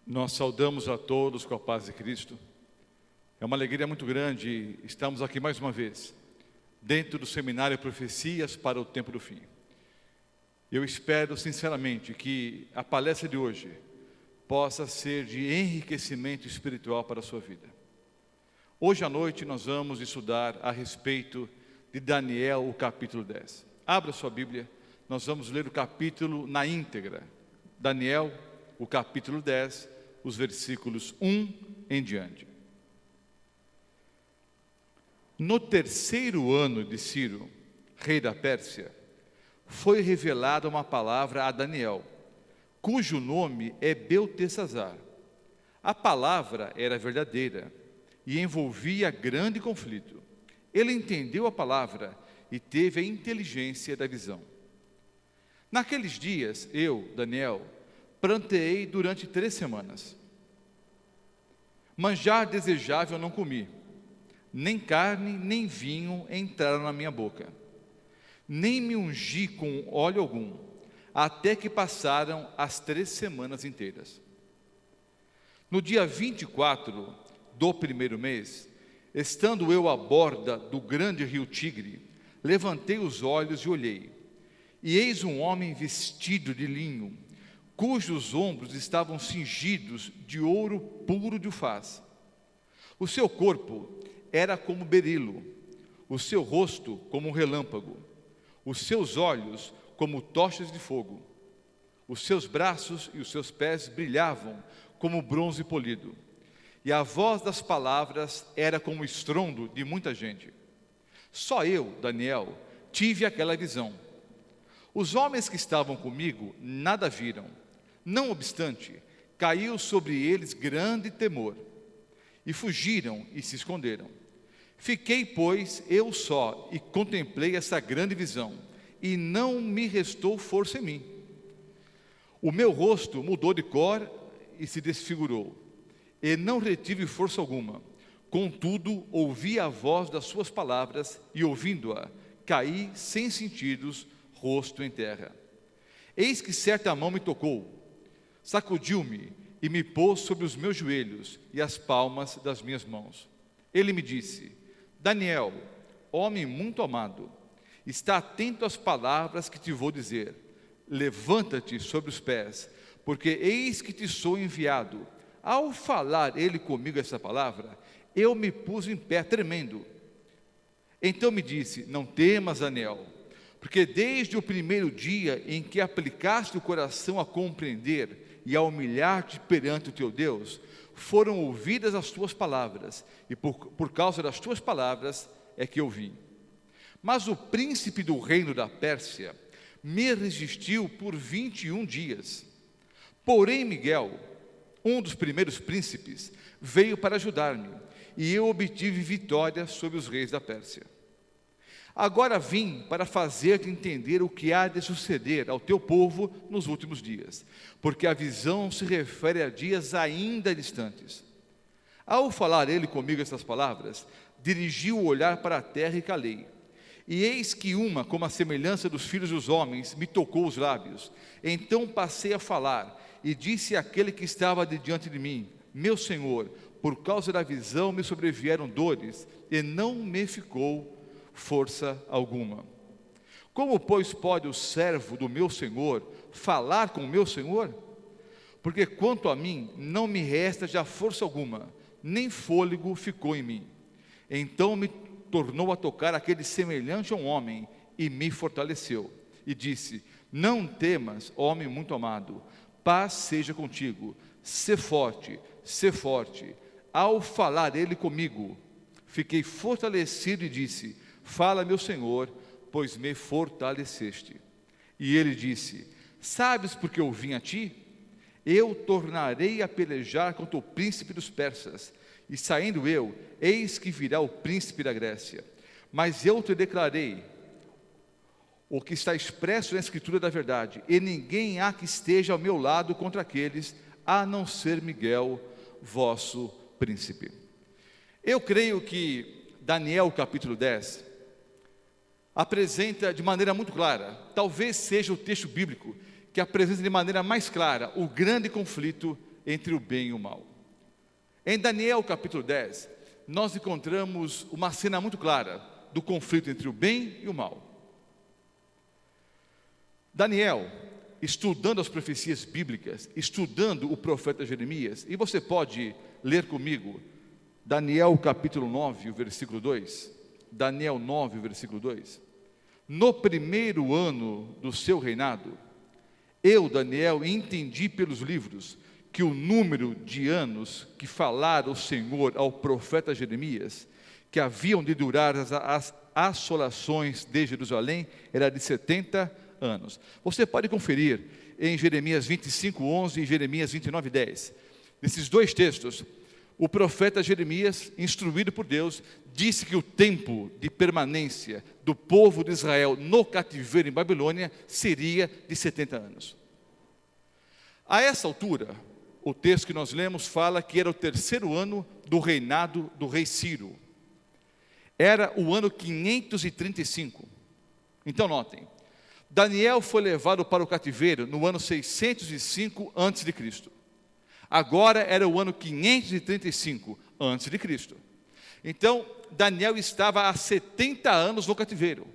Nós saudamos a todos com a paz de Cristo. É uma alegria muito grande estarmos aqui mais uma vez, dentro do seminário Profecias para o Tempo do Fim. Eu espero sinceramente que a palestra de hoje possa ser de enriquecimento espiritual para a sua vida. Hoje à noite nós vamos estudar a respeito de Daniel, o capítulo 10. Abra sua Bíblia, nós vamos ler o capítulo na íntegra. Daniel, o capítulo 10, os versículos 1 em diante. No terceiro ano de Ciro, rei da Pérsia, foi revelada uma palavra a Daniel, cujo nome é Beltesazar. A palavra era verdadeira e envolvia grande conflito. Ele entendeu a palavra e teve a inteligência da visão. Naqueles dias, eu, Daniel, pranteei durante 3 semanas. Manjar desejável não comi, nem carne, nem vinho entraram na minha boca. Nem me ungi com óleo algum, até que passaram as 3 semanas inteiras. No dia 24 do primeiro mês, estando eu à borda do grande rio Tigre, levantei os olhos e olhei, e eis um homem vestido de linho, cujos ombros estavam cingidos de ouro puro de Ufaz. O seu corpo era como berilo, o seu rosto como um relâmpago, os seus olhos como tochas de fogo, os seus braços e os seus pés brilhavam como bronze polido, e a voz das palavras era como o estrondo de muita gente. Só eu, Daniel, tive aquela visão. Os homens que estavam comigo nada viram. Não obstante, caiu sobre eles grande temor, e fugiram e se esconderam. Fiquei, pois, eu só, e contemplei essa grande visão, e não me restou força em mim. O meu rosto mudou de cor e se desfigurou, e não retive força alguma. Contudo, ouvi a voz das suas palavras, e ouvindo-a, caí sem sentidos, rosto em terra. Eis que certa mão me tocou, sacudiu-me e me pôs sobre os meus joelhos e as palmas das minhas mãos. Ele me disse: Daniel, homem muito amado, está atento às palavras que te vou dizer. Levanta-te sobre os pés, porque eis que te sou enviado. Ao falar ele comigo essa palavra, eu me pus em pé tremendo. Então me disse: não temas, Daniel, porque desde o primeiro dia em que aplicaste o coração a compreender e a humilhar-te perante o teu Deus, foram ouvidas as tuas palavras, e por causa das tuas palavras é que eu vim. Mas o príncipe do reino da Pérsia me resistiu por 21 dias. Porém Miguel, um dos primeiros príncipes, veio para ajudar-me, e eu obtive vitória sobre os reis da Pérsia. Agora vim para fazer-te entender o que há de suceder ao teu povo nos últimos dias, porque a visão se refere a dias ainda distantes. Ao falar ele comigo essas palavras, dirigi o olhar para a terra e calei. E eis que uma, como a semelhança dos filhos dos homens, me tocou os lábios. Então passei a falar, e disse àquele que estava diante de mim: meu Senhor, por causa da visão me sobrevieram dores, e não me ficou força alguma. Como, pois, pode o servo do meu Senhor falar com o meu Senhor? Porque quanto a mim, não me resta já força alguma, nem fôlego ficou em mim. Então me tornou a tocar aquele semelhante a um homem, e me fortaleceu, e disse: não temas, homem muito amado, paz seja contigo, sê forte, sê forte. Ao falar ele comigo, fiquei fortalecido e disse: fala, meu Senhor, pois me fortaleceste. E ele disse: sabes por que eu vim a ti? Eu tornarei a pelejar contra o príncipe dos persas, e saindo eu, eis que virá o príncipe da Grécia. Mas eu te declarei o que está expresso na escritura da verdade, e ninguém há que esteja ao meu lado contra aqueles, a não ser Miguel, vosso príncipe. Eu creio que Daniel capítulo 10 apresenta de maneira muito clara, talvez seja o texto bíblico que apresenta de maneira mais clara o grande conflito entre o bem e o mal. Em Daniel capítulo 10, nós encontramos uma cena muito clara do conflito entre o bem e o mal. Daniel, estudando as profecias bíblicas, estudando o profeta Jeremias, e você pode ler comigo Daniel capítulo 9, o versículo 2. Daniel 9, versículo 2. No primeiro ano do seu reinado, eu, Daniel, entendi pelos livros que o número de anos que falara o Senhor ao profeta Jeremias, que haviam de durar as assolações de Jerusalém, era de 70 anos. Você pode conferir em Jeremias 25, 11 e Jeremias 29, 10. Nesses dois textos, o profeta Jeremias, instruído por Deus, disse que o tempo de permanência do povo de Israel no cativeiro em Babilônia seria de 70 anos. A essa altura, o texto que nós lemos fala que era o terceiro ano do reinado do rei Ciro. Era o ano 535. Então notem, Daniel foi levado para o cativeiro no ano 605 a.C. Agora era o ano 535 a.C. Então, Daniel estava há 70 anos no cativeiro.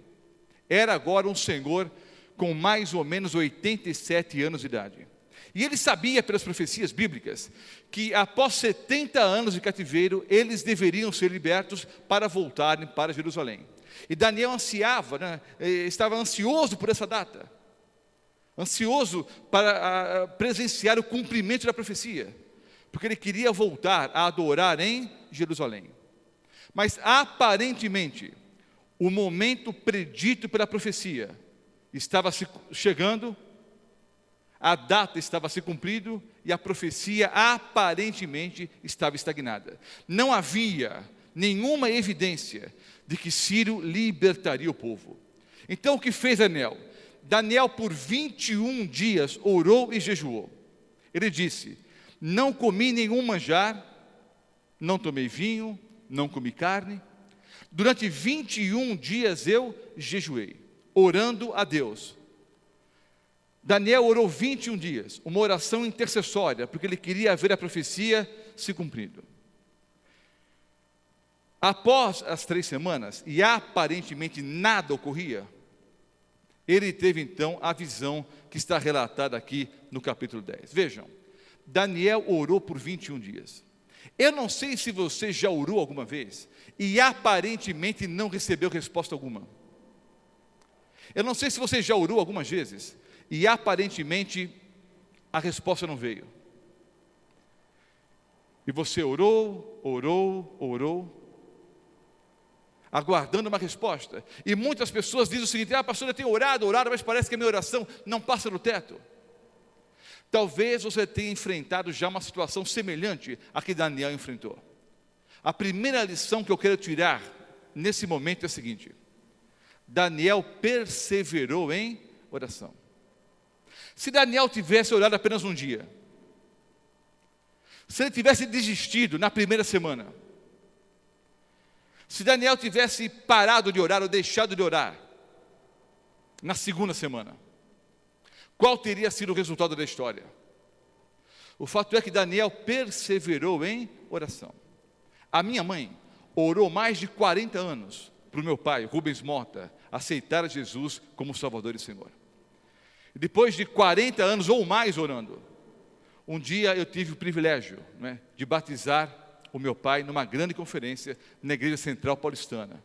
Era agora um senhor com mais ou menos 87 anos de idade. E ele sabia pelas profecias bíblicas que após 70 anos de cativeiro, eles deveriam ser libertos para voltarem para Jerusalém. E Daniel ansiava, estava ansioso por essa data. Ansioso para presenciar o cumprimento da profecia, porque ele queria voltar a adorar em Jerusalém. Mas aparentemente, o momento predito pela profecia estava se chegando, a data estava se cumprindo e a profecia aparentemente estava estagnada. Não havia nenhuma evidência de que Ciro libertaria o povo. Então o que fez Daniel? Daniel por 21 dias orou e jejuou. Ele disse: não comi nenhum manjar, não tomei vinho, não comi carne. Durante 21 dias eu jejuei, orando a Deus. Daniel orou 21 dias, uma oração intercessória, porque ele queria ver a profecia se cumprindo. Após as 3 semanas, e aparentemente nada ocorria, ele teve então a visão que está relatada aqui no capítulo 10. Vejam, Daniel orou por 21 dias. Eu não sei se você já orou alguma vez e aparentemente não recebeu resposta alguma. Eu não sei se você já orou algumas vezes e aparentemente a resposta não veio. E você orou, aguardando uma resposta. E muitas pessoas dizem o seguinte: pastor, eu tenho orado, mas parece que a minha oração não passa no teto. Talvez você tenha enfrentado já uma situação semelhante à que Daniel enfrentou. A primeira lição que eu quero tirar nesse momento é a seguinte: Daniel perseverou em oração. Se Daniel tivesse orado apenas um dia, se ele tivesse desistido na primeira semana, se Daniel tivesse parado de orar ou deixado de orar na segunda semana, qual teria sido o resultado da história? O fato é que Daniel perseverou em oração. A minha mãe orou mais de 40 anos para o meu pai, Rubens Mota, aceitar Jesus como Salvador e Senhor. Depois de 40 anos ou mais orando, um dia eu tive o privilégio de batizar o meu pai numa grande conferência na Igreja Central Paulistana,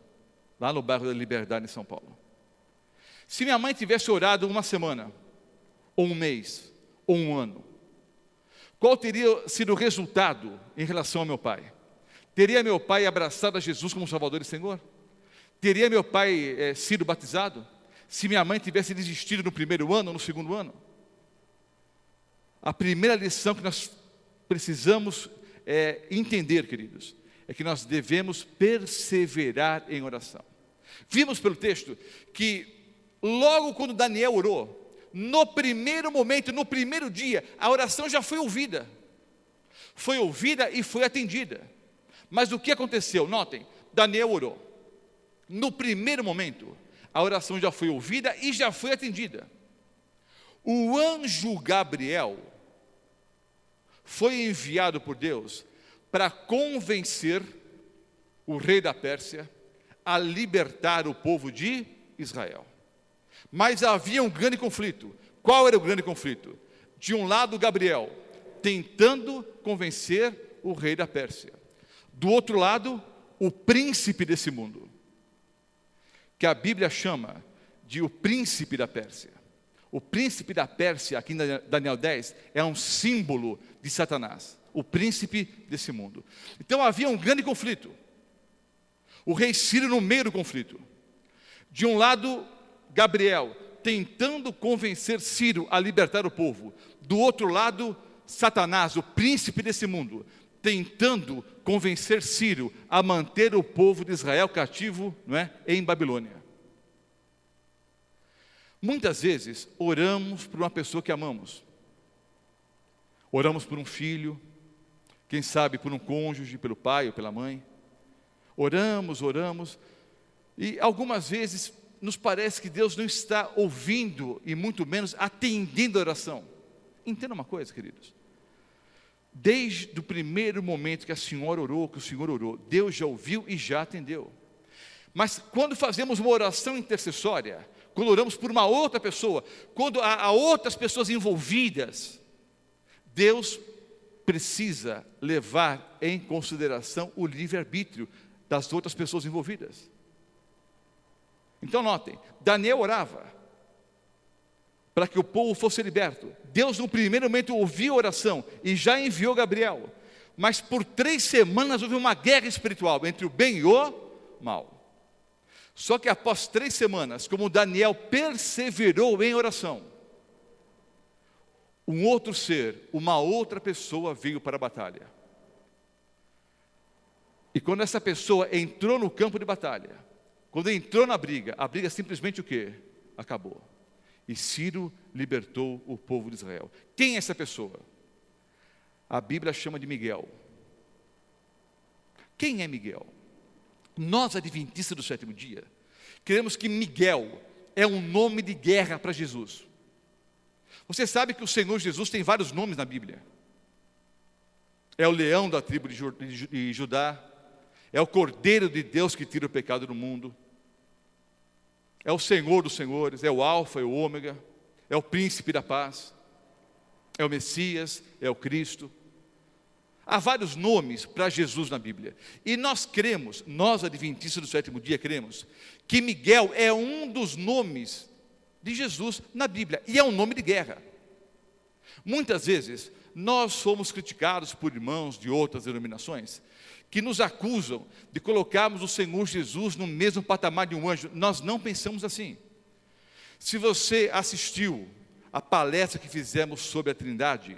lá no bairro da Liberdade, em São Paulo. Se minha mãe tivesse orado uma semana, ou um mês, ou um ano, qual teria sido o resultado em relação ao meu pai? Teria meu pai abraçado a Jesus como Salvador e Senhor? Teria meu pai sido batizado? Se minha mãe tivesse desistido no primeiro ano ou no segundo ano? A primeira lição que nós precisamos entender, queridos, é que nós devemos perseverar em oração. Vimos pelo texto que logo quando Daniel orou, no primeiro momento, no primeiro dia, a oração já foi ouvida. Foi ouvida e foi atendida. Mas o que aconteceu? Notem, Daniel orou. No primeiro momento, a oração já foi ouvida e já foi atendida. O anjo Gabriel foi enviado por Deus para convencer o rei da Pérsia a libertar o povo de Israel. Mas havia um grande conflito. Qual era o grande conflito? De um lado, Gabriel, tentando convencer o rei da Pérsia. Do outro lado, o príncipe desse mundo, que a Bíblia chama de o príncipe da Pérsia. O príncipe da Pérsia, aqui em Daniel 10, é um símbolo de Satanás, o príncipe desse mundo. Então havia um grande conflito. O rei Ciro no meio do conflito. De um lado, Gabriel, tentando convencer Ciro a libertar o povo. Do outro lado, Satanás, o príncipe desse mundo, tentando convencer Ciro a manter o povo de Israel cativo, não é, em Babilônia. Muitas vezes oramos por uma pessoa que amamos. Oramos por um filho, quem sabe por um cônjuge, pelo pai ou pela mãe. Oramos, e algumas vezes nos parece que Deus não está ouvindo e muito menos atendendo a oração. Entenda uma coisa, queridos. Desde o primeiro momento que a senhora orou, que o Senhor orou, Deus já ouviu e já atendeu. Mas quando fazemos uma oração intercessória, quando oramos por uma outra pessoa, quando há outras pessoas envolvidas, Deus precisa levar em consideração o livre-arbítrio das outras pessoas envolvidas. Então notem, Daniel orava para que o povo fosse liberto. Deus no primeiro momento ouviu a oração e já enviou Gabriel. Mas por 3 semanas houve uma guerra espiritual entre o bem e o mal. Só que após 3 semanas, como Daniel perseverou em oração, um outro ser, uma outra pessoa veio para a batalha. E quando essa pessoa entrou no campo de batalha, quando entrou na briga, a briga simplesmente o quê? Acabou. E Ciro libertou o povo de Israel. Quem é essa pessoa? A Bíblia chama de Miguel. Quem é Miguel? Nós, adventistas do 7º dia, queremos que Miguel é um nome de guerra para Jesus. Você sabe que o Senhor Jesus tem vários nomes na Bíblia. É o leão da tribo de Judá, é o Cordeiro de Deus que tira o pecado do mundo, é o Senhor dos senhores, é o Alfa e o Ômega, é o Príncipe da paz, é o Messias, é o Cristo. Há vários nomes para Jesus na Bíblia. E nós cremos, nós adventistas do 7º dia cremos, que Miguel é um dos nomes de Jesus na Bíblia, e é um nome de guerra. Muitas vezes, nós somos criticados por irmãos de outras denominações, que nos acusam de colocarmos o Senhor Jesus no mesmo patamar de um anjo. Nós não pensamos assim. Se você assistiu a palestra que fizemos sobre a Trindade,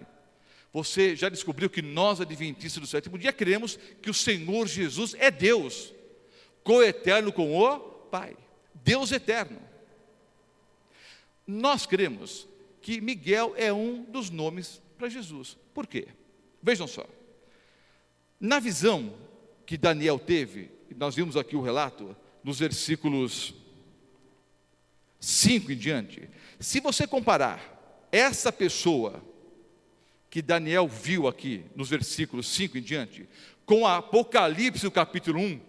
você já descobriu que nós, adventistas do 7º dia, cremos que o Senhor Jesus é Deus, coeterno com o Pai, Deus eterno. Nós cremos que Miguel é um dos nomes para Jesus. Por quê? Vejam só. Na visão que Daniel teve, nós vimos aqui o relato, nos versículos 5 em diante, se você comparar essa pessoa que Daniel viu aqui, nos versículos 5 em diante, com Apocalipse, o capítulo 1,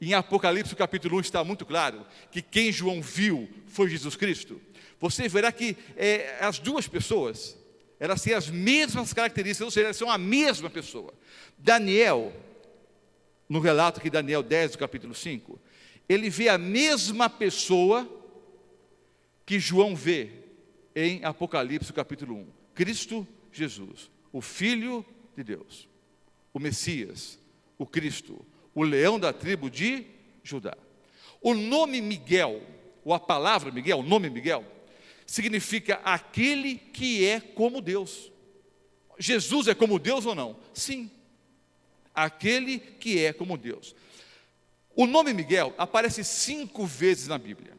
em Apocalipse, o capítulo 1 está muito claro, que quem João viu foi Jesus Cristo. Você verá que as duas pessoas, elas têm as mesmas características, ou seja, elas são a mesma pessoa. Daniel, no relato aqui, Daniel 10, do capítulo 5, ele vê a mesma pessoa que João vê em Apocalipse, capítulo 1. Cristo Jesus, o Filho de Deus, o Messias, o Cristo, o leão da tribo de Judá. O nome Miguel, ou a palavra Miguel, o nome Miguel, significa aquele que é como Deus. Jesus é como Deus ou não? Sim, aquele que é como Deus. O nome Miguel aparece 5 vezes na Bíblia.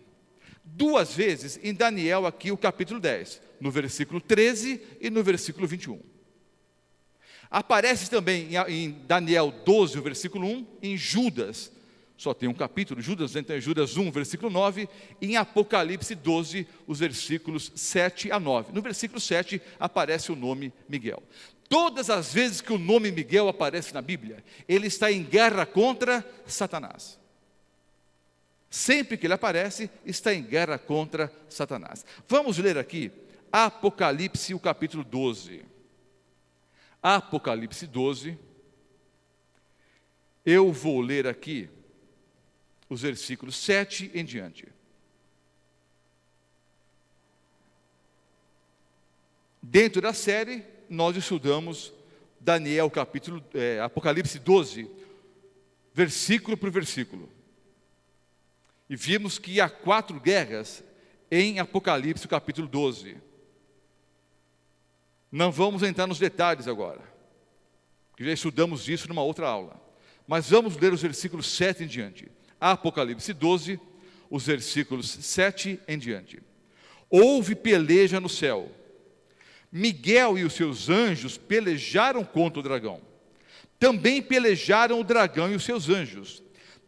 2 vezes em Daniel, aqui o capítulo 10, no versículo 13 e no versículo 21. Aparece também em Daniel 12, o versículo 1, em Judas, só tem um capítulo, Judas, então é Judas 1, versículo 9, e em Apocalipse 12, os versículos 7 a 9. No versículo 7 aparece o nome Miguel. todas as vezes que o nome Miguel aparece na Bíblia, ele está em guerra contra Satanás. Sempre que ele aparece, está em guerra contra Satanás. Vamos ler aqui Apocalipse, o capítulo 12. Apocalipse 12. Eu vou ler aqui os versículos 7 em diante. Dentro da série, nós estudamos Daniel, Apocalipse 12, versículo por versículo. E vimos que há 4 guerras em Apocalipse, capítulo 12. Não vamos entrar nos detalhes agora, porque já estudamos isso numa outra aula. Mas vamos ler os versículos 7 em diante. Apocalipse 12, os versículos 7 em diante. Houve peleja no céu. Miguel e os seus anjos pelejaram contra o dragão. Também pelejaram o dragão e os seus anjos.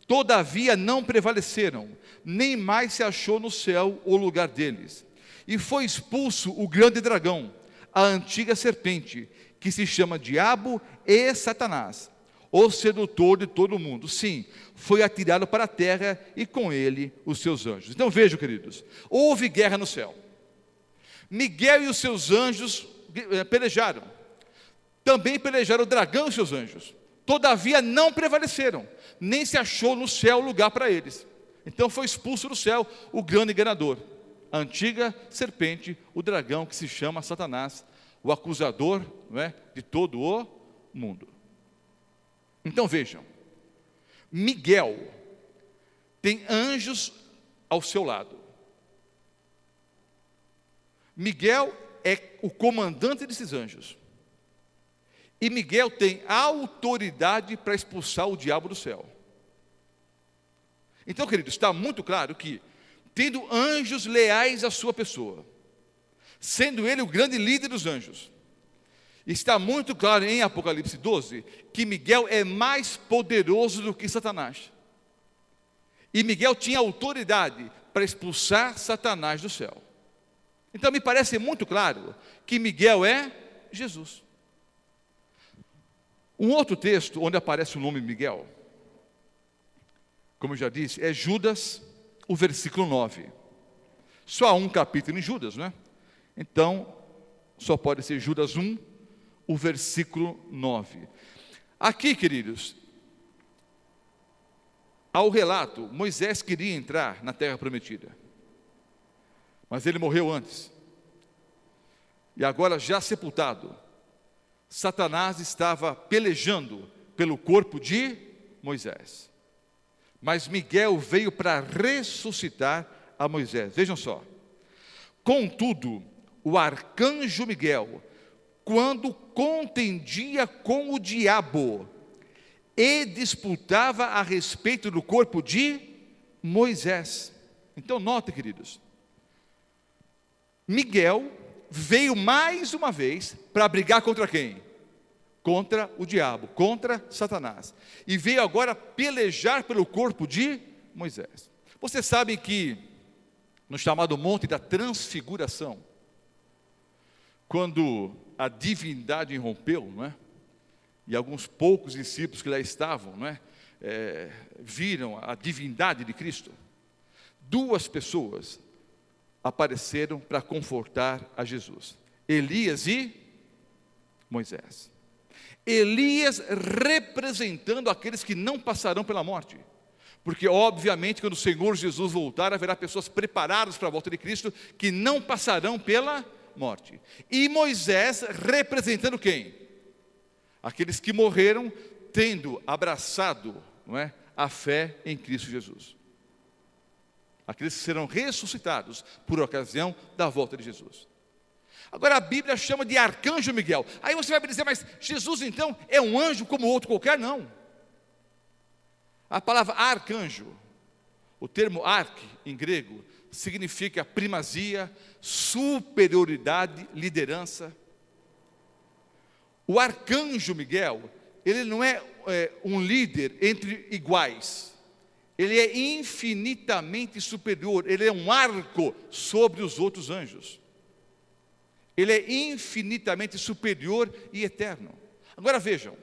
Todavia não prevaleceram, nem mais se achou no céu o lugar deles. E foi expulso o grande dragão, a antiga serpente, que se chama Diabo e Satanás, o sedutor de todo o mundo. Sim, foi atirado para a terra e com ele os seus anjos. Então vejam, queridos, houve guerra no céu. Miguel e os seus anjos pelejaram. Também pelejaram o dragão e os seus anjos. Todavia não prevaleceram, nem se achou no céu lugar para eles. Então foi expulso do céu o grande enganador, a antiga serpente, o dragão que se chama Satanás, o acusador, não é, de todo o mundo. Então vejam, Miguel tem anjos ao seu lado. Miguel é o comandante desses anjos. E Miguel tem autoridade para expulsar o diabo do céu. Então, queridos, está muito claro que, tendo anjos leais à sua pessoa, sendo ele o grande líder dos anjos, está muito claro em Apocalipse 12, que Miguel é mais poderoso do que Satanás. E Miguel tinha autoridade para expulsar Satanás do céu. Então me parece muito claro que Miguel é Jesus. Um outro texto onde aparece o nome Miguel, como eu já disse, é Judas, o versículo 9. Só há um capítulo em Judas, não é? Então, só pode ser Judas 1, o versículo 9. Aqui, queridos, ao relato, Moisés queria entrar na terra prometida, mas ele morreu antes. E agora, já sepultado, Satanás estava pelejando pelo corpo de Moisés. Mas Miguel veio para ressuscitar a Moisés. Vejam só. Contudo, o arcanjo Miguel, quando contendia com o diabo e disputava a respeito do corpo de Moisés. Então, note, queridos, Miguel veio mais uma vez para brigar contra quem? Contra o diabo, contra Satanás. E veio agora pelejar pelo corpo de Moisés. Vocês sabem que no chamado Monte da Transfiguração, quando a divindade irrompeu, não é? E alguns poucos discípulos que lá estavam, não é? Viram a divindade de Cristo, 2 pessoas apareceram para confortar a Jesus: Elias e Moisés. Elias representando aqueles que não passarão pela morte, porque obviamente quando o Senhor Jesus voltar, haverá pessoas preparadas para a volta de Cristo, que não passarão pela morte. E Moisés representando quem? Aqueles que morreram tendo abraçado, não é, a fé em Cristo Jesus. Aqueles que serão ressuscitados por ocasião da volta de Jesus. Agora a Bíblia chama de arcanjo Miguel. Aí você vai me dizer, mas Jesus então é um anjo como outro qualquer? Não. A palavra arcanjo, o termo arc em grego, significa primazia, superioridade, liderança. O arcanjo Miguel, ele não é um líder entre iguais. Ele é infinitamente superior, ele é um arco sobre os outros anjos. Ele é infinitamente superior e eterno. Agora vejam,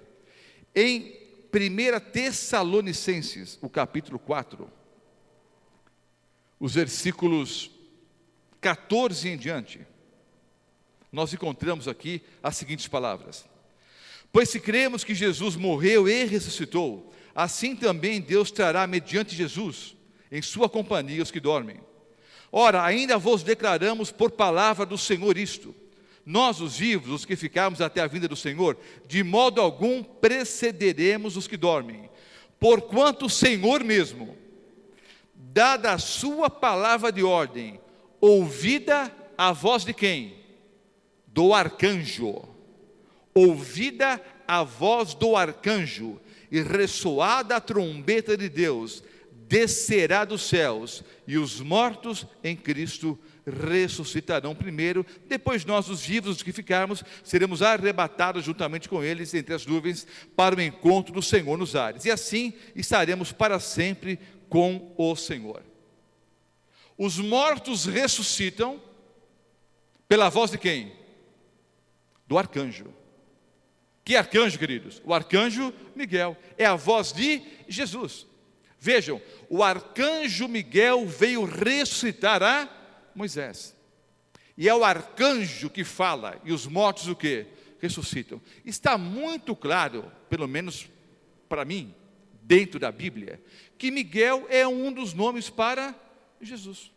em 1 Tessalonicenses, o capítulo 4, os versículos 14 em diante, nós encontramos aqui as seguintes palavras: pois se cremos que Jesus morreu e ressuscitou, assim também Deus trará mediante Jesus em sua companhia os que dormem. Ora, ainda vos declaramos por palavra do Senhor isto: nós, os vivos, os que ficarmos até a vinda do Senhor, de modo algum precederemos os que dormem. Porquanto o Senhor mesmo, dada a sua palavra de ordem, ouvida a voz de quem? Do arcanjo. Ouvida a voz do arcanjo e ressoada a trombeta de Deus, descerá dos céus, e os mortos em Cristo ressuscitarão primeiro. Depois nós, os vivos, os que ficarmos, seremos arrebatados juntamente com eles entre as nuvens para o encontro do Senhor nos ares, e assim estaremos para sempre com o Senhor. Os mortos ressuscitam pela voz de quem? Do arcanjo. Que arcanjo, queridos? O arcanjo Miguel. É a voz de Jesus. Vejam, o arcanjo Miguel veio ressuscitar a Moisés. E é o arcanjo que fala, e os mortos o quê? Ressuscitam. Está muito claro, pelo menos para mim, dentro da Bíblia, que Miguel é um dos nomes para Jesus.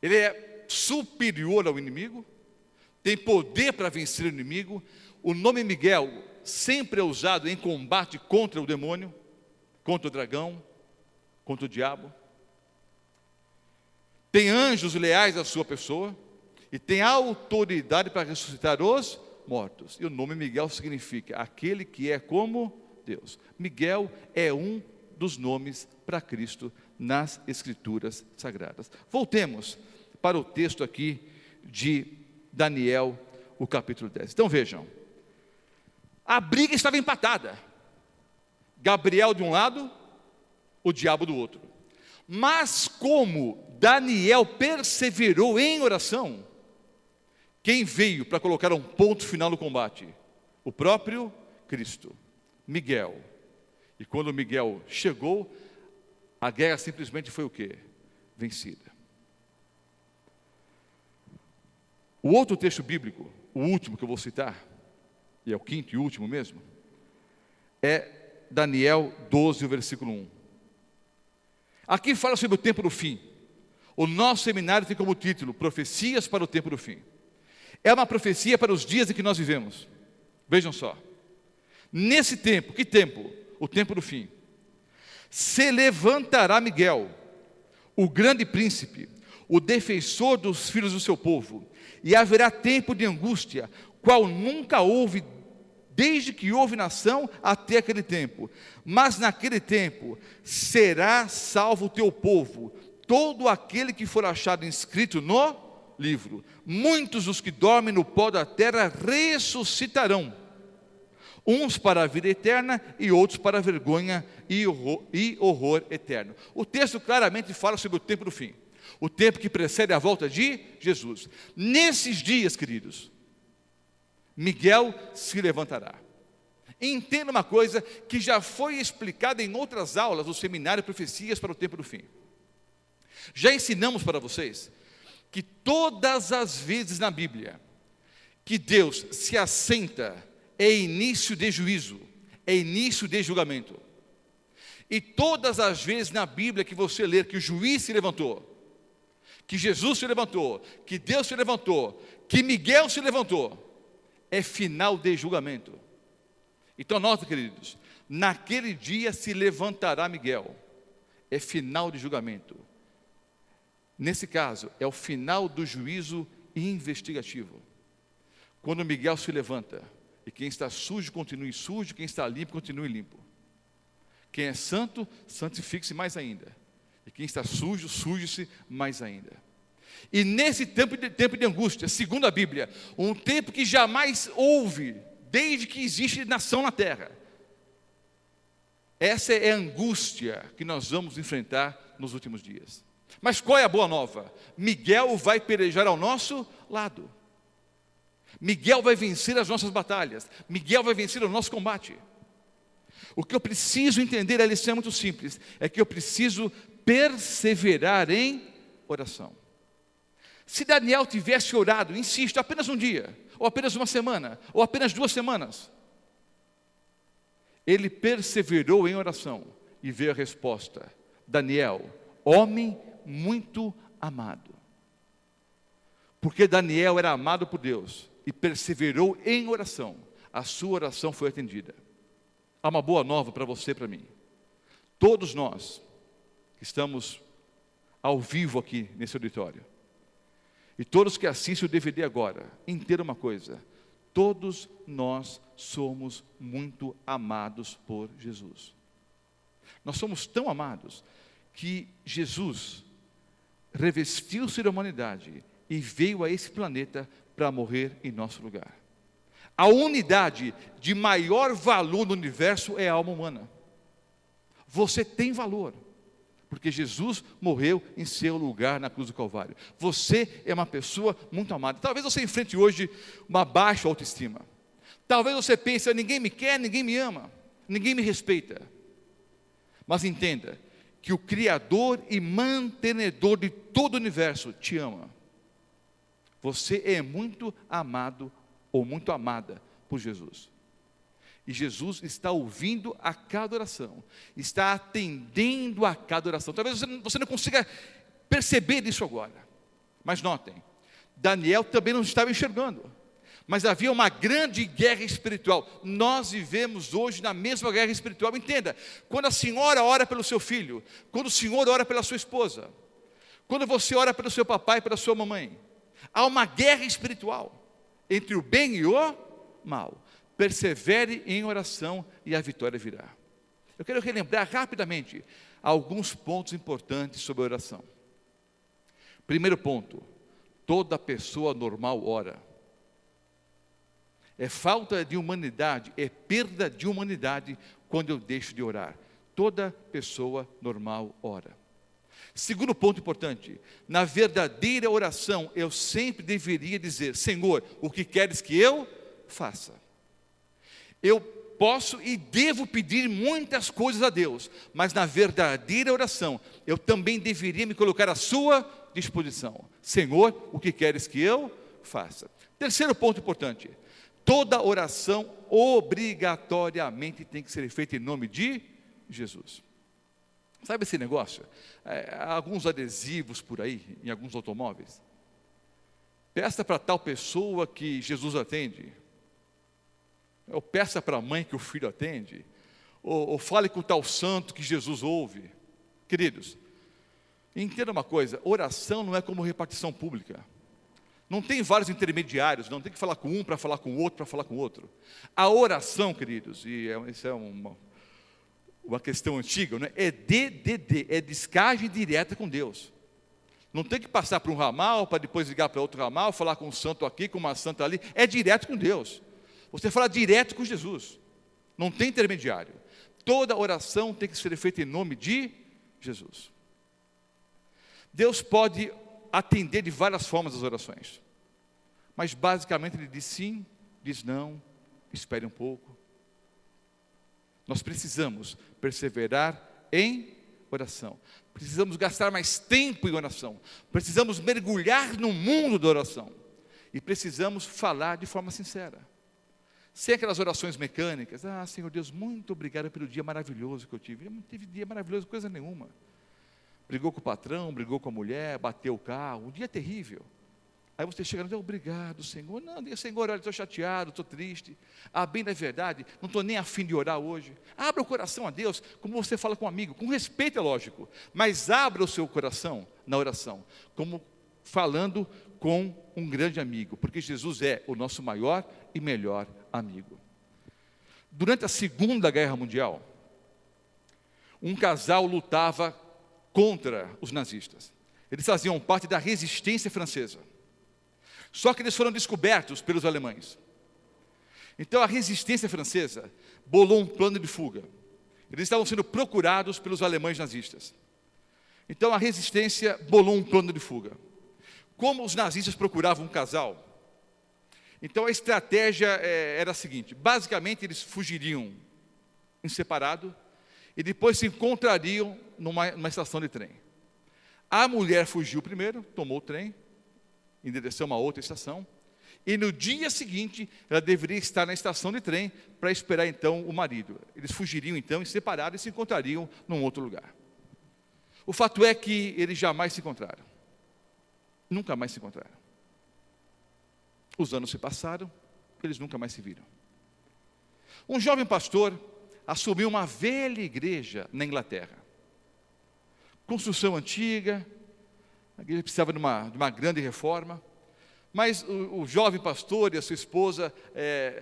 Ele é superior ao inimigo, tem poder para vencer o inimigo. O nome Miguel sempre é usado em combate contra o demônio, contra o dragão, contra o diabo. Tem anjos leais à sua pessoa e tem autoridade para ressuscitar os mortos. E o nome Miguel significa aquele que é como Deus. Miguel é um dos nomes para Cristo nas Escrituras Sagradas. Voltemos para o texto aqui de Daniel, o capítulo 10. Então vejam, a briga estava empatada. Gabriel de um lado, o diabo do outro. Mas como Daniel perseverou em oração, quem veio para colocar um ponto final no combate? O próprio Cristo, Miguel. E quando Miguel chegou, a guerra simplesmente foi o quê? Vencida. O outro texto bíblico, o último que eu vou citar, e é o quinto e último mesmo, é Daniel 12, versículo 1. Aqui fala sobre o tempo do fim. O nosso seminário tem como título Profecias para o tempo do fim. É uma profecia para os dias em que nós vivemos. Vejam só. Nesse tempo, que tempo? O tempo do fim. Se levantará Miguel, o grande príncipe, o defensor dos filhos do seu povo, e haverá tempo de angústia, qual nunca houve, desde que houve nação até aquele tempo. Mas naquele tempo será salvo o teu povo, todo aquele que for achado inscrito no livro. Muitos dos que dormem no pó da terra ressuscitarão, uns para a vida eterna e outros para a vergonha e horror eterno. O texto claramente fala sobre o tempo do fim, o tempo que precede a volta de Jesus. Nesses dias, queridos, Miguel se levantará. Entenda uma coisa que já foi explicada em outras aulas do seminário Profecias para o tempo do fim. Já ensinamos para vocês que todas as vezes na Bíblia que Deus se assenta é início de juízo, é início de julgamento. E todas as vezes na Bíblia que você ler que o juiz se levantou, que Jesus se levantou, que Deus se levantou, que Miguel se levantou, é final de julgamento. Então nota, queridos, naquele dia se levantará Miguel, é final de julgamento. Nesse caso, é o final do juízo investigativo. Quando Miguel se levanta, e quem está sujo continue sujo, quem está limpo continue limpo. Quem é santo, santifique-se mais ainda. E quem está sujo, suje-se mais ainda. E nesse tempo de angústia, segundo a Bíblia, um tempo que jamais houve, desde que existe nação na terra. Essa é a angústia que nós vamos enfrentar nos últimos dias. Mas qual é a boa nova? Miguel vai pelejar ao nosso lado. Miguel vai vencer as nossas batalhas. Miguel vai vencer o nosso combate. O que eu preciso entender, a lição é muito simples, é que eu preciso perseverar em oração. Se Daniel tivesse orado, insisto, apenas um dia, ou apenas uma semana, ou apenas 2 semanas, ele perseverou em oração e veio a resposta: Daniel, homem muito amado. Porque Daniel era amado por Deus e perseverou em oração, a sua oração foi atendida. Há uma boa nova para você e para mim. Todos nós que estamos ao vivo aqui nesse auditório, e todos que assistem o DVD agora, entendam uma coisa: todos nós somos muito amados por Jesus. Nós somos tão amados que Jesus revestiu-se da humanidade e veio a esse planeta para morrer em nosso lugar. A unidade de maior valor no universo é a alma humana. Você tem valor, porque Jesus morreu em seu lugar na cruz do Calvário. Você é uma pessoa muito amada. Talvez você enfrente hoje uma baixa autoestima. Talvez você pense: ninguém me quer, ninguém me ama, ninguém me respeita. Mas entenda que o Criador e mantenedor de todo o universo te ama. Você é muito amado ou muito amada por Jesus. E Jesus está ouvindo a cada oração, está atendendo a cada oração. Talvez você não consiga perceber isso agora, mas notem, Daniel também não estava enxergando, mas havia uma grande guerra espiritual. Nós vivemos hoje na mesma guerra espiritual. Entenda, quando a senhora ora pelo seu filho, quando o senhor ora pela sua esposa, quando você ora pelo seu papai, pela sua mamãe, há uma guerra espiritual entre o bem e o mal. Persevere em oração e a vitória virá. Eu quero relembrar rapidamente alguns pontos importantes sobre a oração. Primeiro ponto: toda pessoa normal ora. É falta de humanidade, é perda de humanidade quando eu deixo de orar. Toda pessoa normal ora. Segundo ponto importante: na verdadeira oração eu sempre deveria dizer: Senhor, o que queres que eu faça? Eu posso e devo pedir muitas coisas a Deus, mas na verdadeira oração eu também deveria me colocar à sua disposição. Senhor, o que queres que eu faça? Terceiro ponto importante: toda oração obrigatoriamente tem que ser feita em nome de Jesus. Sabe esse negócio? Alguns adesivos por aí, em alguns automóveis. Peça para tal pessoa que Jesus atende. Ou peça para a mãe que o filho atende. Ou fale com tal santo que Jesus ouve. Queridos, entenda uma coisa: oração não é como repartição pública. Não tem vários intermediários, não tem que falar com um para falar com o outro, para falar com o outro. A oração, queridos, e isso é uma questão antiga, não é? É DDD, é descagem direta com Deus. Não tem que passar por um ramal, para depois ligar para outro ramal, falar com um santo aqui, com uma santa ali. É direto com Deus. Você fala direto com Jesus. Não tem intermediário. Toda oração tem que ser feita em nome de Jesus. Deus pode atender de várias formas as orações, mas basicamente Ele diz sim, diz não, espere um pouco. Nós precisamos perseverar em oração, precisamos gastar mais tempo em oração, precisamos mergulhar no mundo da oração, e precisamos falar de forma sincera, sem aquelas orações mecânicas. Senhor Deus, muito obrigado pelo dia maravilhoso que eu tive. Eu não tive dia maravilhoso, coisa nenhuma. Brigou com o patrão, brigou com a mulher, bateu o carro, um dia terrível. Aí você chega e diz: obrigado, Senhor. Não, diga: Senhor, olha, estou chateado, estou triste. Bem da verdade, não estou nem afim de orar hoje. Abra o coração a Deus, como você fala com um amigo, com respeito, é lógico, mas abra o seu coração na oração, como falando com um grande amigo, porque Jesus é o nosso maior e melhor amigo. Durante a Segunda Guerra Mundial, um casal lutava contra os nazistas. Eles faziam parte da resistência francesa. Só que eles foram descobertos pelos alemães. Então a resistência francesa bolou um plano de fuga. Eles estavam sendo procurados pelos alemães nazistas. Então a resistência bolou um plano de fuga. Como os nazistas procuravam um casal, então a estratégia era a seguinte: basicamente eles fugiriam em separado e depois se encontrariam numa estação de trem. A mulher fugiu primeiro, tomou o trem em direção a uma outra estação, e no dia seguinte ela deveria estar na estação de trem para esperar então o marido. Eles fugiriam então em separado e se encontrariam num outro lugar. O fato é que eles jamais se encontraram. Nunca mais se encontraram. Os anos se passaram, eles nunca mais se viram. Um jovem pastor assumiu uma velha igreja na Inglaterra. Construção antiga, a igreja precisava de uma grande reforma, mas o jovem pastor e a sua esposa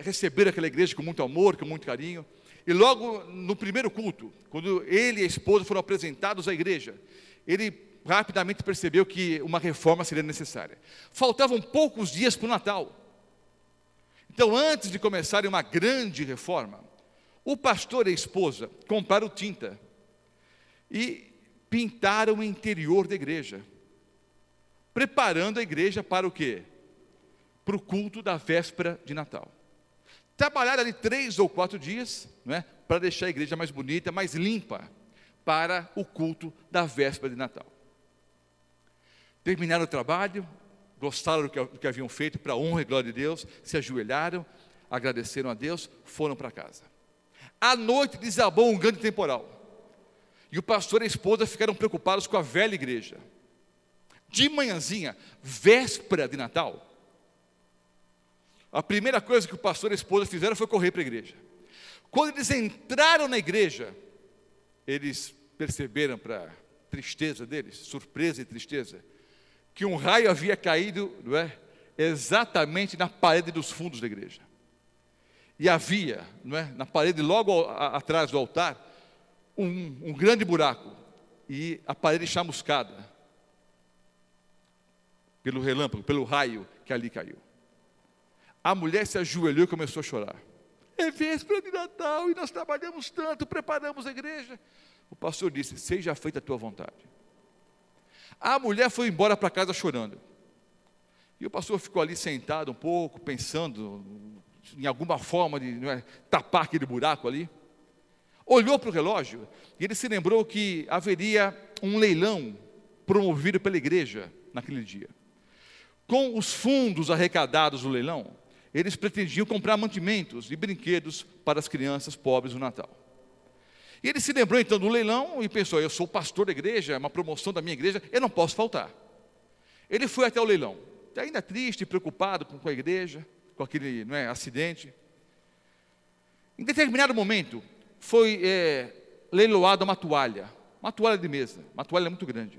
receberam aquela igreja com muito amor, com muito carinho, e logo no primeiro culto, quando ele e a esposa foram apresentados à igreja, ele rapidamente percebeu que uma reforma seria necessária. Faltavam poucos dias para o Natal. Então, antes de começarem uma grande reforma, o pastor e a esposa compraram tinta e pintaram o interior da igreja, preparando a igreja para o quê? Para o culto da véspera de Natal. Trabalharam ali 3 ou 4 dias, não é? Para deixar a igreja mais bonita, mais limpa, para o culto da véspera de Natal. Terminaram o trabalho, gostaram do que haviam feito, para a honra e glória de Deus, se ajoelharam, agradeceram a Deus, foram para casa. À noite desabou um grande temporal, e o pastor e a esposa ficaram preocupados com a velha igreja. De manhãzinha, véspera de Natal, a primeira coisa que o pastor e a esposa fizeram foi correr para a igreja. Quando eles entraram na igreja, eles perceberam, para tristeza deles, surpresa e tristeza, que um raio havia caído, não é, exatamente na parede dos fundos da igreja. E havia, não é, na parede logo atrás do altar, um grande buraco, e a parede chamuscada, pelo relâmpago, pelo raio que ali caiu. A mulher se ajoelhou e começou a chorar. É véspera de Natal e nós trabalhamos tanto, preparamos a igreja. O pastor disse: seja feita a tua vontade. A mulher foi embora para casa chorando. E o pastor ficou ali sentado um pouco, pensando em alguma forma de tapar aquele buraco ali. Olhou para o relógio e ele se lembrou que haveria um leilão promovido pela igreja naquele dia. Com os fundos arrecadados do leilão, eles pretendiam comprar mantimentos e brinquedos para as crianças pobres no Natal. E ele se lembrou então do leilão e pensou: eu sou pastor da igreja, é uma promoção da minha igreja, eu não posso faltar. Ele foi até o leilão, ainda triste, preocupado com a igreja, com aquele acidente. Em determinado momento, foi leiloada uma toalha de mesa, uma toalha muito grande.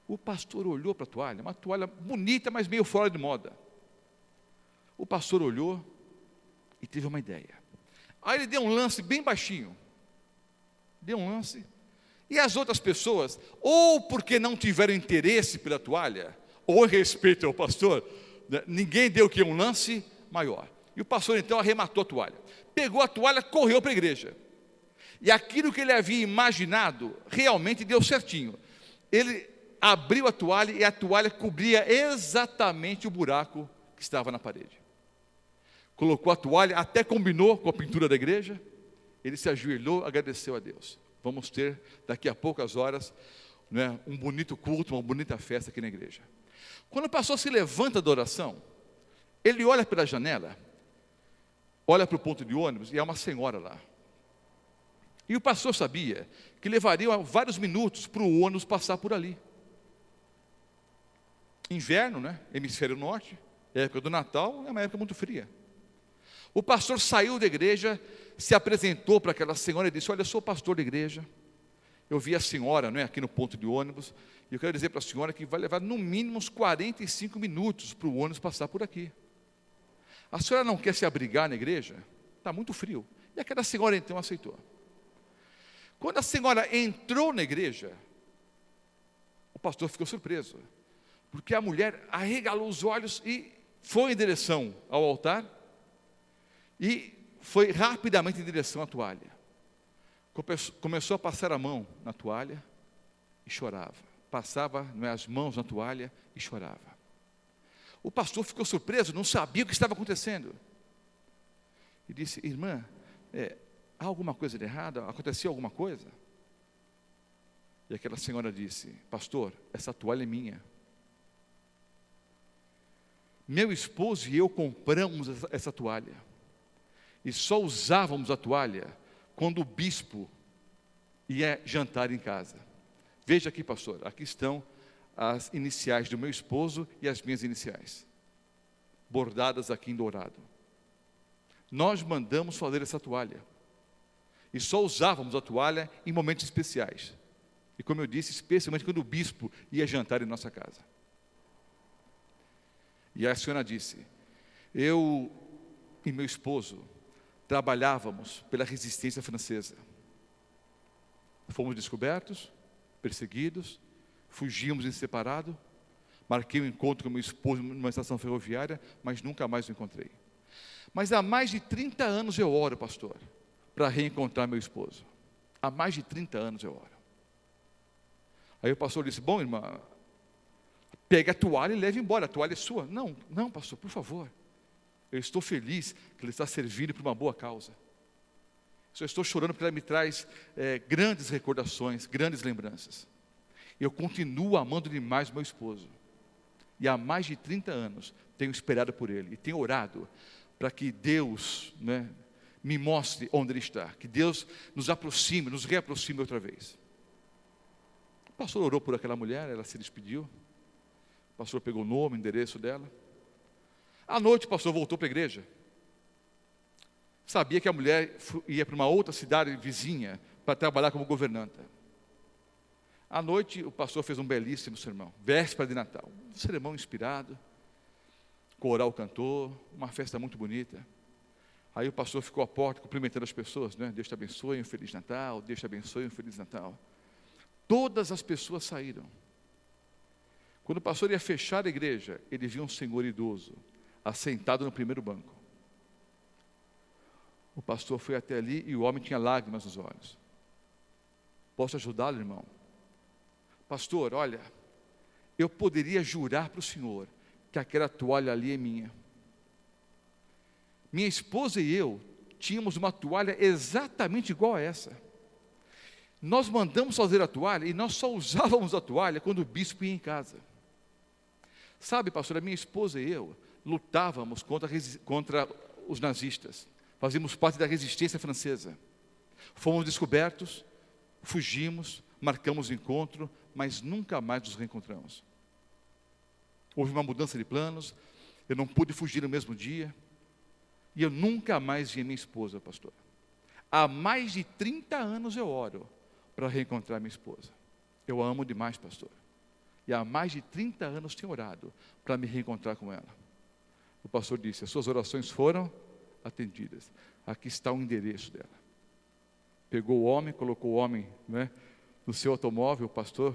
O pastor olhou para a toalha, uma toalha bonita, mas meio fora de moda. O pastor olhou e teve uma ideia. Aí ele deu um lance bem baixinho. E as outras pessoas, ou porque não tiveram interesse pela toalha, ou em respeito ao pastor, ninguém deu o que? Um lance maior. E o pastor então arrematou a toalha. Pegou a toalha, correu para a igreja. E aquilo que ele havia imaginado, realmente deu certinho. Ele abriu a toalha e a toalha cobria exatamente o buraco que estava na parede. Colocou a toalha, até combinou com a pintura da igreja. Ele se ajoelhou, agradeceu a Deus. Vamos ter daqui a poucas horas um bonito culto, uma bonita festa aqui na igreja. Quando o pastor se levanta da oração, ele olha pela janela, olha para o ponto de ônibus e há uma senhora lá. E o pastor sabia que levaria vários minutos para o ônibus passar por ali. Inverno, hemisfério norte, época do Natal, é uma época muito fria. O pastor saiu da igreja, se apresentou para aquela senhora e disse: olha, eu sou pastor da igreja, eu vi a senhora aqui no ponto de ônibus, e eu quero dizer para a senhora que vai levar no mínimo uns 45 minutos para o ônibus passar por aqui. A senhora não quer se abrigar na igreja? Está muito frio. E aquela senhora então aceitou. Quando a senhora entrou na igreja, o pastor ficou surpreso, porque a mulher arregalou os olhos e foi em direção ao altar, e foi rapidamente em direção à toalha. Começou a passar a mão na toalha, e chorava. Passava, as mãos na toalha e chorava. O pastor ficou surpreso, não sabia o que estava acontecendo. E disse: irmã, há alguma coisa de errada? Aconteceu alguma coisa? E aquela senhora disse: pastor, essa toalha é minha. Meu esposo e eu compramos essa toalha. E só usávamos a toalha quando o bispo ia jantar em casa. Veja aqui, pastor, aqui estão as iniciais do meu esposo e as minhas iniciais, bordadas aqui em dourado. Nós mandamos fazer essa toalha. E só usávamos a toalha em momentos especiais. E como eu disse, especialmente quando o bispo ia jantar em nossa casa. E a senhora disse: eu e meu esposo trabalhávamos pela resistência francesa. Fomos descobertos, perseguidos, fugimos em separado. Marquei um encontro com meu esposo numa estação ferroviária, mas nunca mais o encontrei. Mas há mais de 30 anos eu oro, pastor, para reencontrar meu esposo. Há mais de 30 anos eu oro. Aí o pastor disse: bom, irmã, pegue a toalha e leve embora, a toalha é sua. Não, não, pastor, por favor. Eu estou feliz que ele está servindo para uma boa causa. Só estou chorando porque ela me traz grandes recordações, grandes lembranças. Eu continuo amando demais meu esposo. E há mais de 30 anos tenho esperado por ele. E tenho orado para que Deus me mostre onde ele está. Que Deus nos aproxime, nos reaproxime outra vez. O pastor orou por aquela mulher, ela se despediu. O pastor pegou o nome, o endereço dela. À noite o pastor voltou para a igreja. Sabia que a mulher ia para uma outra cidade vizinha para trabalhar como governanta. À noite o pastor fez um belíssimo sermão, véspera de Natal. Um sermão inspirado, coral cantou, uma festa muito bonita. Aí o pastor ficou à porta cumprimentando as pessoas, Deus te abençoe, um Feliz Natal, Deus te abençoe, um Feliz Natal. Todas as pessoas saíram. Quando o pastor ia fechar a igreja, ele viu um senhor idoso, assentado no primeiro banco. O pastor foi até ali e o homem tinha lágrimas nos olhos. Posso ajudá-lo, irmão? Pastor, olha, eu poderia jurar para o senhor que aquela toalha ali é minha. Minha esposa e eu tínhamos uma toalha exatamente igual a essa. Nós mandamos fazer a toalha e nós só usávamos a toalha quando o bispo ia em casa. Sabe, pastor, a minha esposa e eu lutávamos contra os nazistas. Fazíamos parte da resistência francesa. Fomos descobertos, fugimos, marcamos o encontro, mas nunca mais nos reencontramos. Houve uma mudança de planos, eu não pude fugir no mesmo dia, e eu nunca mais vi minha esposa, pastor. Há mais de 30 anos eu oro para reencontrar minha esposa. Eu a amo demais, pastor. E há mais de 30 anos tenho orado para me reencontrar com ela. O pastor disse: as suas orações foram atendidas. Aqui está o endereço dela. Pegou o homem, colocou o homem no seu automóvel. O pastor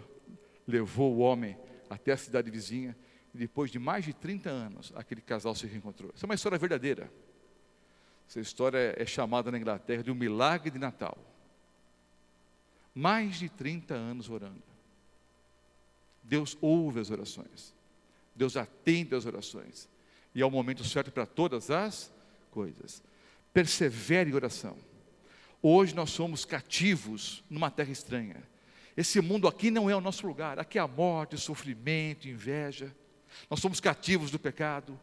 levou o homem até a cidade vizinha. E depois de mais de 30 anos, aquele casal se reencontrou. Essa é uma história verdadeira. Essa história é chamada na Inglaterra de um milagre de Natal. Mais de 30 anos orando. Deus ouve as orações. Deus atende às orações. E é o momento certo para todas as coisas. Persevere em oração. Hoje nós somos cativos numa terra estranha. Esse mundo aqui não é o nosso lugar. Aqui há morte, sofrimento, inveja. Nós somos cativos do pecado.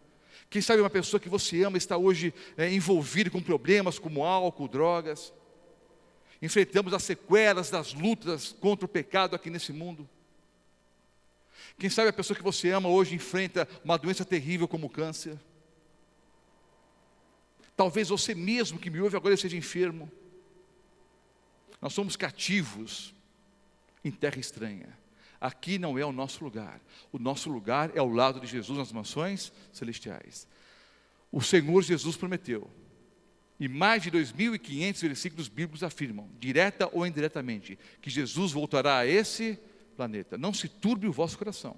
Quem sabe uma pessoa que você ama está hoje envolvida com problemas como álcool, drogas. Enfrentamos as sequelas das lutas contra o pecado aqui nesse mundo. Quem sabe a pessoa que você ama hoje enfrenta uma doença terrível como o câncer. Talvez você mesmo que me ouve agora seja enfermo. Nós somos cativos em terra estranha. Aqui não é o nosso lugar. O nosso lugar é ao lado de Jesus nas mansões celestiais. O Senhor Jesus prometeu. E mais de 2.500 versículos bíblicos afirmam, direta ou indiretamente, que Jesus voltará a esse planeta. Não se turbe o vosso coração.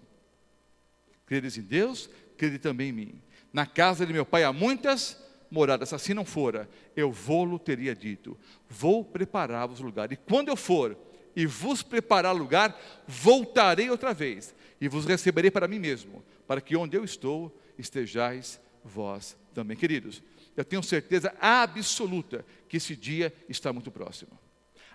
Credes em Deus, crede também em mim. Na casa de meu pai há muitas moradas. Se assim não fora, eu vou-lo teria dito. Vou preparar-vos lugar. E quando eu for e vos preparar lugar, voltarei outra vez, e vos receberei para mim mesmo, para que onde eu estou, estejais vós também. Queridos, eu tenho certeza absoluta que esse dia está muito próximo.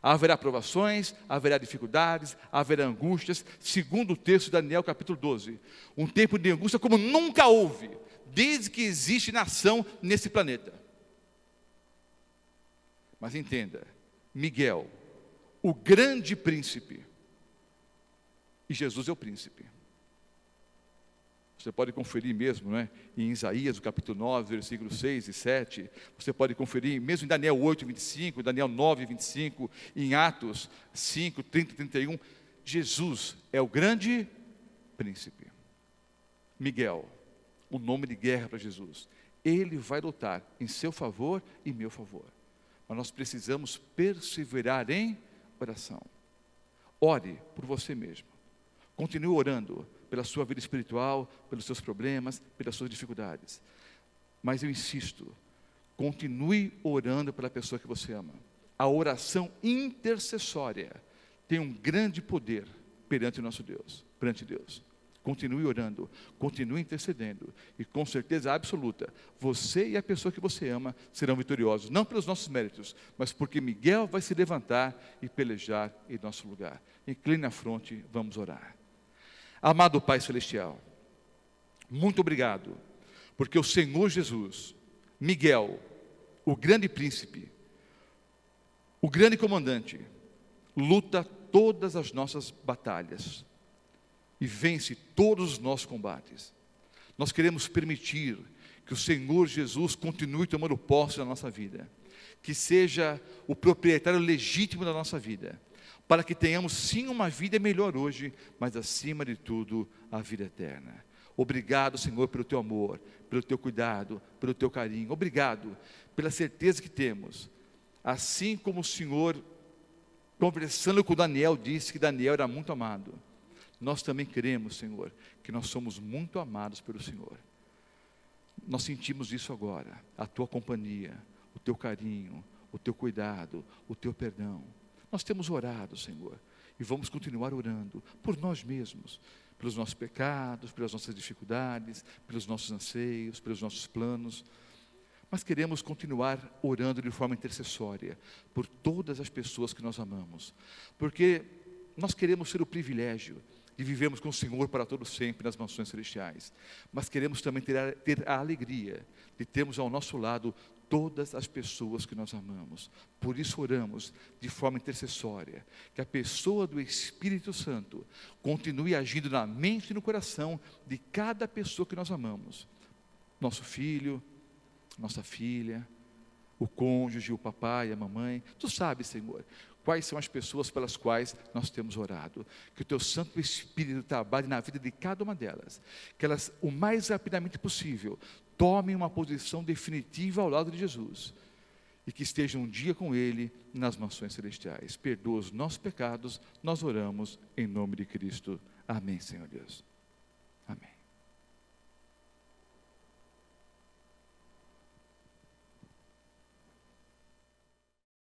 Haverá provações, haverá dificuldades, haverá angústias, segundo o texto de Daniel capítulo 12. Um tempo de angústia como nunca houve, desde que existe nação nesse planeta. Mas entenda, Miguel, o grande príncipe, e Jesus é o príncipe. Você pode conferir mesmo, em Isaías, o capítulo 9, versículos 6 e 7. Você pode conferir mesmo em Daniel 8, 25, Daniel 9, 25, em Atos 5, 30 e 31. Jesus é o grande príncipe. Miguel, o nome de guerra para Jesus. Ele vai lutar em seu favor e meu favor. Mas nós precisamos perseverar em oração. Ore por você mesmo. Continue orando pela sua vida espiritual, pelos seus problemas, pelas suas dificuldades. Mas eu insisto, continue orando pela pessoa que você ama. A oração intercessória tem um grande poder perante o nosso Deus, perante Deus. Continue orando, continue intercedendo, e com certeza absoluta, você e a pessoa que você ama serão vitoriosos, não pelos nossos méritos, mas porque Miguel vai se levantar e pelejar em nosso lugar. Incline a fronte, vamos orar. Amado Pai Celestial, muito obrigado, porque o Senhor Jesus, Miguel, o grande príncipe, o grande comandante, luta todas as nossas batalhas e vence todos os nossos combates. Nós queremos permitir que o Senhor Jesus continue tomando posse da nossa vida, que seja o proprietário legítimo da nossa vida, para que tenhamos sim uma vida melhor hoje, mas acima de tudo, a vida eterna. Obrigado, Senhor, pelo Teu amor, pelo Teu cuidado, pelo Teu carinho. Obrigado pela certeza que temos. Assim como o Senhor, conversando com Daniel, disse que Daniel era muito amado, nós também queremos, Senhor, que nós somos muito amados pelo Senhor. Nós sentimos isso agora, a Tua companhia, o Teu carinho, o Teu cuidado, o Teu perdão. Nós temos orado, Senhor, e vamos continuar orando por nós mesmos, pelos nossos pecados, pelas nossas dificuldades, pelos nossos anseios, pelos nossos planos. Mas queremos continuar orando de forma intercessória por todas as pessoas que nós amamos, porque nós queremos ter o privilégio de vivermos com o Senhor para todo sempre nas mansões celestiais, mas queremos também ter a alegria de termos ao nosso lado todas as pessoas que nós amamos. Por isso oramos de forma intercessória, que a pessoa do Espírito Santo continue agindo na mente e no coração de cada pessoa que nós amamos. Nosso filho, nossa filha, o cônjuge, o papai, a mamãe. Tu sabes, Senhor, quais são as pessoas pelas quais nós temos orado. Que o Teu Santo Espírito trabalhe na vida de cada uma delas, que elas, o mais rapidamente possível, tomem uma posição definitiva ao lado de Jesus, e que estejam um dia com Ele nas mansões celestiais. Perdoa os nossos pecados, nós oramos em nome de Cristo. Amém, Senhor Deus.